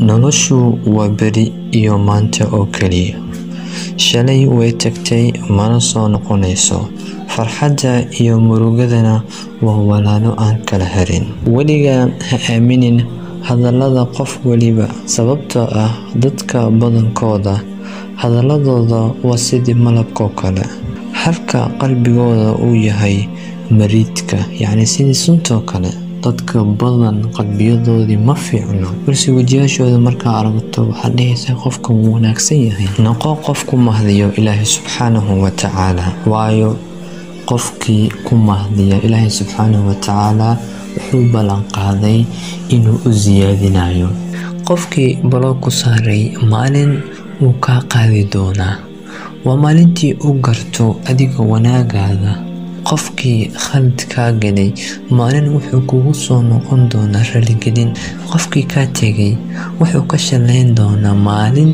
noloshu waa beri iyo maanta oo kaliya. Shalay way tagtay mana soo noqonayso. Farxadda iyo murugadana waa walaalo aan kala harin. Weligaa ha aaminin hadallada qof waliba, sababtoo ah dadka badankooda hadalladooda waa sidii malabkoo kale, halka qalbigooda uu yahay mariidka, yacni sidii suntoo kale. dadka badan qalbiyadoodii ma fiicno, balse wajiyashooda markaa aragto waxaad dhehaysaa qofkan wuu wanaagsan yahay. Noqo qof ku mahdiyo Ilaahay subxaanahu wa tacaala, waayo qofkii ku mahdiya Ilaahay subxaanahu wa tacaala wuxuu ballan qaaday inuu u siyaadinayo. qofkii balo ku saaray maalin wuu kaa qaadi doonaa, waa maalintii uu garto adiga wanaagaada. qofkii khalad kaa galay maalin wuxuu kugu soo noqon doonaa raligelin. qofkii kaa tegay wuxuu ka shalayn doonaa maalin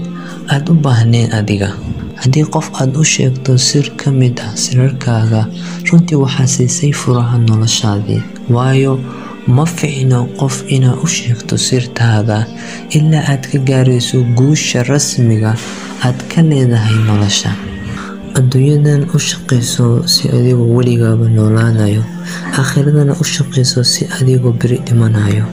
aad u baahnayn adiga. haddii qof aad u sheegto sir ka mid ah sirarkaaga, runtii waxaa siisay furaha noloshaadii, waayo ma fiicno qof inaad u sheegto sirtaada ilaa aad ka gaarayso guusha rasmiga aad ka leedahay nolosha. adduunyadan u shaqayso si adigoo weligaaba noolaanayo, aakhiradana u shaqayso si adigoo beri dhimanayo.